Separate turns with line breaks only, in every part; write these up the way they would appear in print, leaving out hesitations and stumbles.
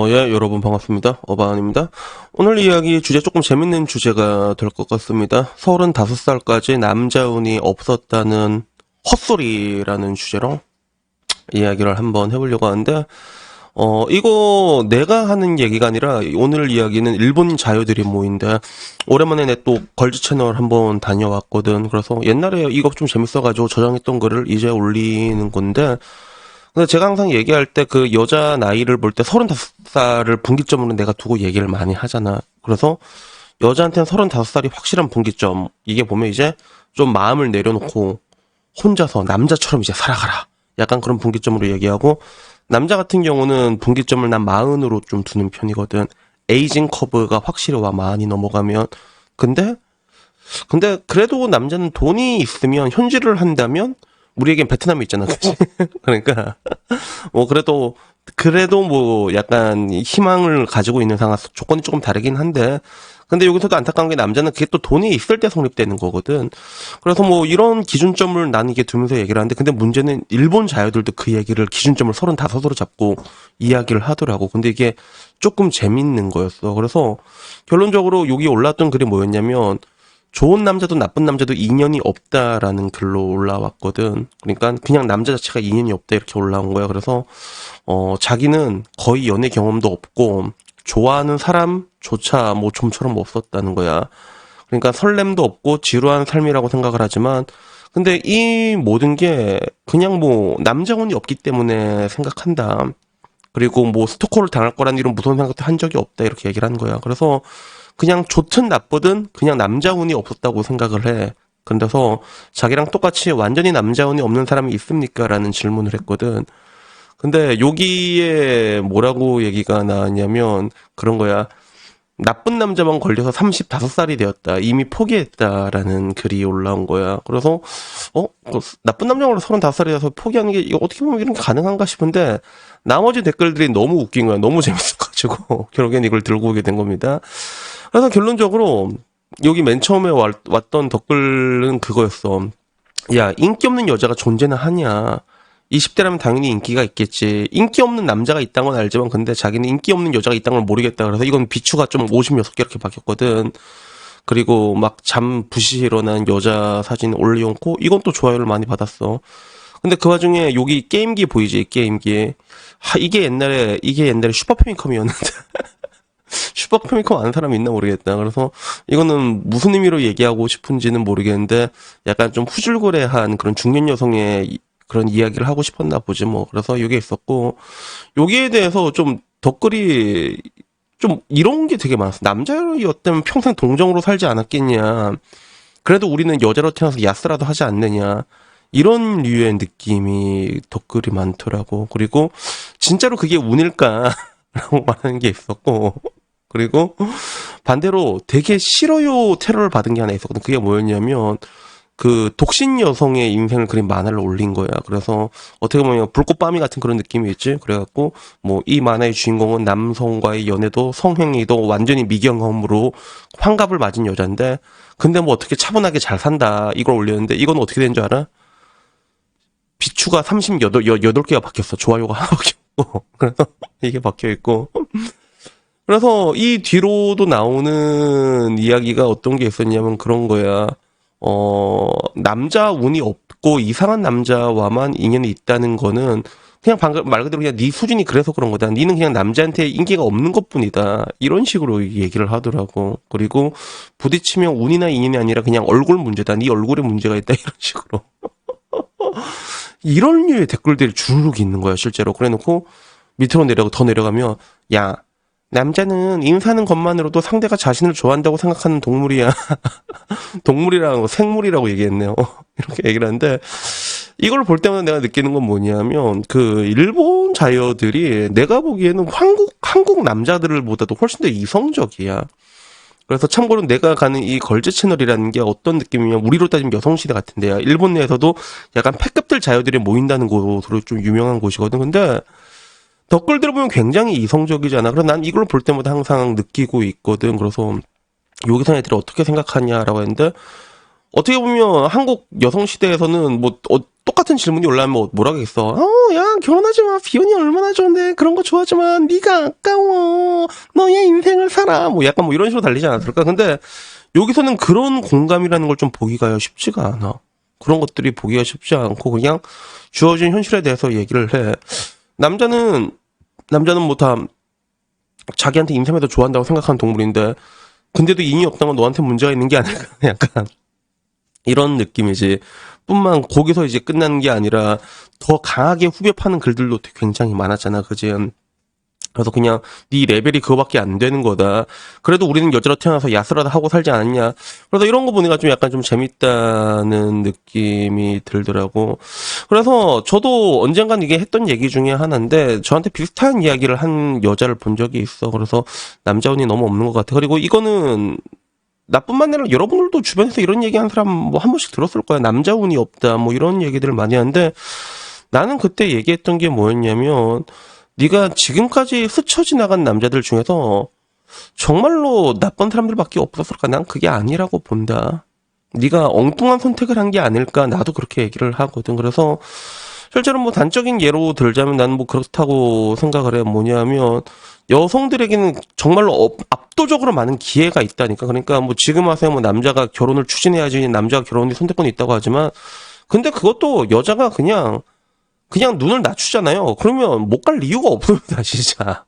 예, 여러분 반갑습니다. 어바운입니다. 오늘 이야기 주제 조금 재밌는 주제가 될 것 같습니다. 35살까지 남자운이 없었다는 헛소리라는 주제로 이야기를 한번 해보려고 하는데, 이거 내가 하는 얘기가 아니라 오늘 이야기는 일본 자유들이 모인데, 오랜만에 내 또 걸즈 채널 한번 다녀왔거든. 그래서 옛날에 이거 좀 재밌어가지고 저장했던 글을 이제 올리는 건데, 근데 제가 항상 얘기할 때 그 여자 나이를 볼 때 35살을 분기점으로 내가 두고 얘기를 많이 하잖아. 그래서 여자한테는 35살이 확실한 분기점. 이게 보면 이제 좀 마음을 내려놓고 혼자서 남자처럼 이제 살아가라. 약간 그런 분기점으로 얘기하고, 남자 같은 경우는 분기점을 난 40으로 좀 두는 편이거든. 에이징 커브가 확실히 와 많이 넘어가면. 근데 그래도 남자는 돈이 있으면 현질을 한다면 우리에겐 베트남이 있잖아, 그치? 그러니까 뭐 그래도 뭐 약간 희망을 가지고 있는 상황, 조건이 조금 다르긴 한데, 근데 여기서도 안타까운 게 남자는 그게 또 돈이 있을 때 성립되는 거거든. 그래서 뭐 이런 기준점을 나는 이게 두면서 얘기를 하는데, 근데 문제는 일본 자유들도 그 얘기를 기준점을 35으로 잡고 이야기를 하더라고. 근데 이게 조금 재밌는 거였어. 그래서 결론적으로 여기 올라왔던 글이 뭐였냐면, 좋은 남자도 나쁜 남자도 인연이 없다라는 글로 올라왔거든. 그러니까 그냥 남자 자체가 인연이 없다 이렇게 올라온 거야. 그래서 자기는 거의 연애 경험도 없고 좋아하는 사람조차 뭐 좀처럼 없었다는 거야. 그러니까 설렘도 없고 지루한 삶이라고 생각을 하지만, 근데 이 모든 게 그냥 뭐 남자운이 없기 때문에 생각한다. 그리고 뭐 스토커를 당할 거라는 이런 무서운 생각도 한 적이 없다 이렇게 얘기를 한 거야. 그래서 그냥 좋든 나쁘든 그냥 남자운이 없었다고 생각을 해. 그래서 자기랑 똑같이 완전히 남자운이 없는 사람이 있습니까? 라는 질문을 했거든. 근데 여기에 뭐라고 얘기가 나왔냐면 그런 거야. 나쁜 남자만 걸려서 35살이 되었다. 이미 포기했다라는 글이 올라온 거야. 그래서 나쁜 남자가 걸려 35살이 돼서 포기하는 게 이거 어떻게 보면 이런 게 가능한가 싶은데, 나머지 댓글들이 너무 웃긴 거야. 너무 재밌어가지고 결국엔 이걸 들고 오게 된 겁니다. 그래서 결론적으로 여기 맨 처음에 왔던 댓글은 그거였어. 야, 인기 없는 여자가 존재는 하냐. 20대라면 당연히 인기가 있겠지. 인기 없는 남자가 있다는 건 알지만, 근데 자기는 인기 없는 여자가 있다는 걸 모르겠다. 그래서 이건 비추가 좀 56개 이렇게 바뀌었거든. 그리고 막 잠 부시 일어난 여자 사진 올려놓고, 이건 또 좋아요를 많이 받았어. 근데 그 와중에 여기 게임기 보이지? 게임기. 이게 옛날에 슈퍼 패미컴이었는데. 슈퍼 패미컴 아는 사람이 있나 모르겠다. 그래서 이거는 무슨 의미로 얘기하고 싶은지는 모르겠는데, 약간 좀 후줄그레한 그런 중년 여성의 그런 이야기를 하고 싶었나 보지 뭐. 그래서 이게 있었고, 여기에 대해서 좀 댓글이 좀 이런 게 되게 많았어. 남자였다면 평생 동정으로 살지 않았겠냐. 그래도 우리는 여자로 태어나서 야스라도 하지 않느냐. 이런 류의 느낌이 댓글이 많더라고. 그리고 진짜로 그게 운일까? 라고 말하는 게 있었고, 그리고 반대로 되게 싫어요 테러를 받은 게 하나 있었거든. 그게 뭐였냐면 그 독신 여성의 인생을 그린 만화를 올린 거야. 그래서 어떻게 보면 불꽃밤이 같은 그런 느낌이 있지. 그래갖고 뭐 이 만화의 주인공은 남성과의 연애도 성행위도 완전히 미경험으로 환갑을 맞은 여잔데, 근데 뭐 어떻게 차분하게 잘 산다 이걸 올렸는데, 이건 어떻게 된 줄 알아? 비추가 38개가 바뀌었어. 좋아요가 하나 바뀌었고. 그래서 이게 바뀌어있고, 그래서 이 뒤로도 나오는 이야기가 어떤 게 있었냐면 그런 거야. 남자 운이 없고 이상한 남자와만 인연이 있다는 거는 그냥 방금 말 그대로 그냥 네 수준이 그래서 그런 거다. 니는 그냥 남자한테 인기가 없는 것뿐이다. 이런 식으로 얘기를 하더라고. 그리고 부딪히면 운이나 인연이 아니라 그냥 얼굴 문제다. 네 얼굴에 문제가 있다. 이런 식으로. 이런 류의 댓글들이 주르륵 있는 거야, 실제로. 그래 놓고 밑으로 더 내려가면, 야, 남자는 인사하는 것만으로도 상대가 자신을 좋아한다고 생각하는 동물이야. 동물이라고, 생물이라고 얘기했네요. 이렇게 얘기를 하는데, 이걸 볼 때마다 내가 느끼는 건 뭐냐면, 그, 일본 자녀들이 내가 보기에는 한국 남자들보다도 훨씬 더 이성적이야. 그래서 참고로 내가 가는 이 걸즈 채널이라는 게 어떤 느낌이냐면, 우리로 따지면 여성시대 같은 데야. 일본 내에서도 약간 패급들 자녀들이 모인다는 곳으로 좀 유명한 곳이거든. 근데, 댓글 들어보면 굉장히 이성적이잖아. 그래서 난 이걸 볼 때마다 항상 느끼고 있거든. 그래서 여기서 애들이 어떻게 생각하냐라고 했는데, 어떻게 보면 한국 여성 시대에서는 뭐 똑같은 질문이 올라오면 뭐라 하겠어. 야, 결혼하지 마. 비혼이 얼마나 좋은데. 그런 거 좋아하지만 네가 아까워. 너의 인생을 살아. 뭐 약간 뭐 이런 식으로 달리지 않았을까? 근데 여기서는 그런 공감이라는 걸 좀 보기가 쉽지가 않아. 그런 것들이 보기가 쉽지 않고 그냥 주어진 현실에 대해서 얘기를 해. 남자는 뭐 다 자기한테 인생을 더 좋아한다고 생각하는 동물인데 근데도 인이 없다는 건 너한테 문제가 있는 게 아닐까? 약간 이런 느낌이지. 뿐만 거기서 이제 끝나는 게 아니라 더 강하게 후벼 파는 글들도 굉장히 많았잖아. 그지? 그래서 그냥 네 레벨이 그거밖에 안 되는 거다. 그래도 우리는 여자로 태어나서 야스라도 하고 살지 않았냐. 그래서 이런 거 보니까 좀 약간 좀 재밌다는 느낌이 들더라고. 그래서 저도 언젠간 이게 했던 얘기 중에 하나인데 저한테 비슷한 이야기를 한 여자를 본 적이 있어. 그래서 남자운이 너무 없는 것 같아. 그리고 이거는 나뿐만 아니라 여러분들도 주변에서 이런 얘기 한 사람 뭐 한 번씩 들었을 거야. 남자운이 없다. 뭐 이런 얘기들을 많이 하는데 나는 그때 얘기했던 게 뭐였냐면 네가 지금까지 스쳐 지나간 남자들 중에서 정말로 나쁜 사람들밖에 없었을까? 난 그게 아니라고 본다. 네가 엉뚱한 선택을 한 게 아닐까? 나도 그렇게 얘기를 하거든. 그래서 실제로 뭐 단적인 예로 들자면 난 뭐 그렇다고 생각을 해. 뭐냐면 여성들에게는 정말로 압도적으로 많은 기회가 있다니까. 그러니까 뭐 지금 와서 뭐 남자가 결혼을 추진해야지 남자가 결혼이 선택권이 있다고 하지만 근데 그것도 여자가 그냥 눈을 낮추잖아요. 그러면 못 갈 이유가 없습니다, 진짜.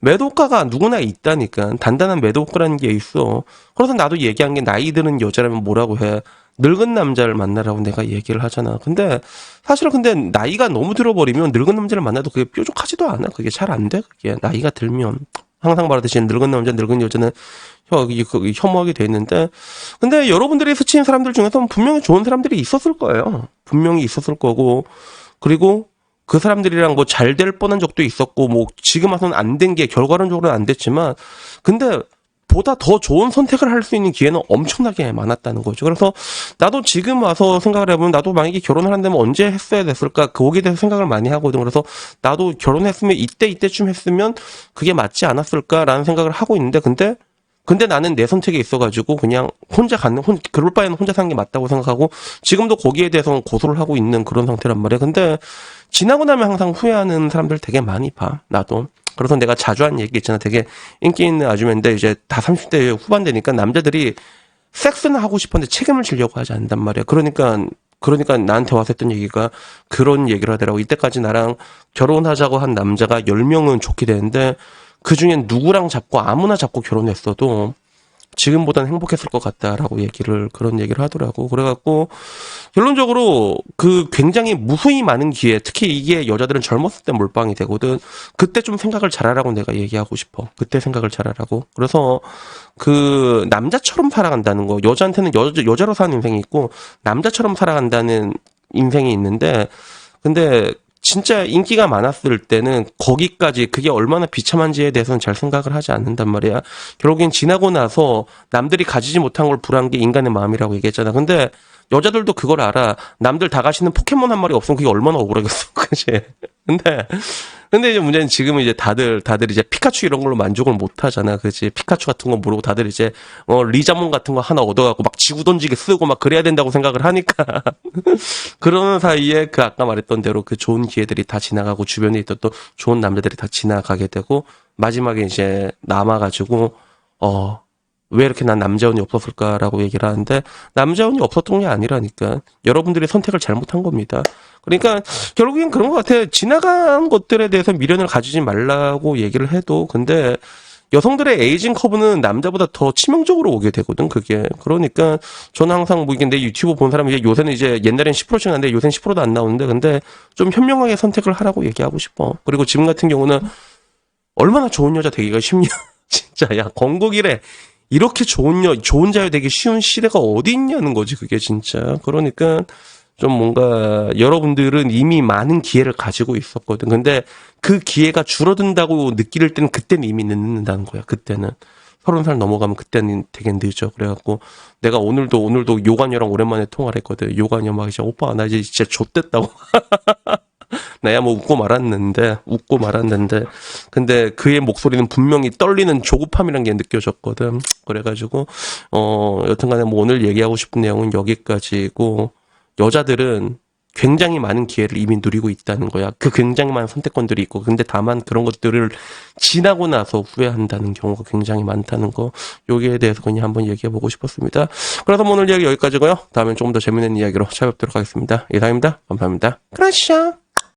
매도가가 누구나 있다니까. 단단한 매도가라는 게 있어. 그래서 나도 얘기한 게 나이 드는 여자라면 뭐라고 해. 늙은 남자를 만나라고 내가 얘기를 하잖아. 근데 사실은 근데 나이가 너무 들어버리면 늙은 남자를 만나도 그게 뾰족하지도 않아. 그게 잘 안 돼. 그게 나이가 들면. 항상 말하듯이 늙은 남자, 늙은 여자는 혐오하게 돼 있는데 근데 여러분들이 스친 사람들 중에서 분명히 좋은 사람들이 있었을 거예요. 분명히 있었을 거고 그리고 그 사람들이랑 뭐 잘 될 뻔한 적도 있었고 뭐 지금 와서는 안 된 게 결과론적으로는 안 됐지만 근데 보다 더 좋은 선택을 할 수 있는 기회는 엄청나게 많았다는 거죠. 그래서 나도 지금 와서 생각을 해보면 나도 만약에 결혼을 한다면 언제 했어야 됐을까 거기에 대해서 생각을 많이 하거든. 그래서 나도 결혼했으면 이때쯤 했으면 그게 맞지 않았을까라는 생각을 하고 있는데 근데 나는 내 선택에 있어가지고 그냥 그럴 바에는 혼자 사는 게 맞다고 생각하고 지금도 거기에 대해서 고소를 하고 있는 그런 상태란 말이야. 근데 지나고 나면 항상 후회하는 사람들 되게 많이 봐. 나도. 그래서 내가 자주 한 얘기 있잖아. 되게 인기 있는 아줌마인데 이제 다 30대 후반 되니까 남자들이 섹스는 하고 싶은데 책임을 지려고 하지 않는단 말이야. 그러니까 나한테 와서 했던 얘기가 그런 얘기를 하더라고. 이때까지 나랑 결혼하자고 한 남자가 10명은 좋게 되는데 그 중엔 누구랑 잡고 아무나 잡고 결혼했어도 지금보다는 행복했을 것 같다라고 그런 얘기를 하더라고. 그래갖고 결론적으로 그 굉장히 무수히 많은 기회, 특히 이게 여자들은 젊었을 때 몰빵이 되거든. 그때 좀 생각을 잘하라고 내가 얘기하고 싶어. 그때 생각을 잘하라고. 그래서 그 남자처럼 살아간다는 거, 여자한테는 여자로 사는 인생이 있고 남자처럼 살아간다는 인생이 있는데 근데 진짜 인기가 많았을 때는 거기까지 그게 얼마나 비참한지에 대해서는 잘 생각을 하지 않는단 말이야. 결국엔 지나고 나서 남들이 가지지 못한 걸 불한 게 인간의 마음이라고 얘기했잖아. 근데 여자들도 그걸 알아. 남들 다 가시는 포켓몬 한 마리 없으면 그게 얼마나 억울하겠어. 그치? 근데 이제 문제는 지금은 이제 다들 이제 피카츄 이런 걸로 만족을 못 하잖아. 그치? 피카츄 같은 거 모르고 다들 이제, 리자몽 같은 거 하나 얻어갖고 막 지구 던지게 쓰고 막 그래야 된다고 생각을 하니까. 그러는 사이에 그 아까 말했던 대로 그 좋은 기회들이 다 지나가고 주변에 있던 또 좋은 남자들이 다 지나가게 되고 마지막에 이제 남아가지고, 왜 이렇게 난 남자운이 없었을까라고 얘기를 하는데 남자운이 없었던 게 아니라니까 여러분들이 선택을 잘못한 겁니다. 그러니까 결국엔 그런 것 같아. 지나간 것들에 대해서 미련을 가지지 말라고 얘기를 해도 근데 여성들의 에이징 커브는 남자보다 더 치명적으로 오게 되거든. 그게 그러니까 저는 항상 뭐 이게 내 유튜브 본 사람이 요새는 이제 옛날엔 10%씩 하는데 요새는 10%도 안 나오는데 근데 좀 현명하게 선택을 하라고 얘기하고 싶어. 그리고 지금 같은 경우는 얼마나 좋은 여자 되기가 쉽냐. 진짜 야 건국이래. 이렇게 좋은 자유 되기 쉬운 시대가 어디 있냐는 거지, 그게 진짜. 그러니까, 좀 뭔가, 여러분들은 이미 많은 기회를 가지고 있었거든. 근데 그 기회가 줄어든다고 느낄 때는 그때는 이미 늦는다는 거야, 그때는. 30살 넘어가면 그때는 되게 늦어. 그래갖고, 내가 오늘도 요관여랑 오랜만에 통화를 했거든. 요관여 막 이제, 오빠, 나 이제 진짜 좆됐다고. 나야 뭐 웃고 말았는데 근데 그의 목소리는 분명히 떨리는 조급함이란 게 느껴졌거든. 그래가지고 여튼간에 뭐 오늘 얘기하고 싶은 내용은 여기까지고 여자들은 굉장히 많은 기회를 이미 누리고 있다는 거야. 그 굉장히 많은 선택권들이 있고, 근데 다만 그런 것들을 지나고 나서 후회한다는 경우가 굉장히 많다는 거, 여기에 대해서 그냥 한번 얘기해보고 싶었습니다. 그래서 오늘 이야기 여기까지고요. 다음엔 조금 더 재밌는 이야기로 찾아뵙도록 하겠습니다. 이상입니다. 감사합니다. 그라시아.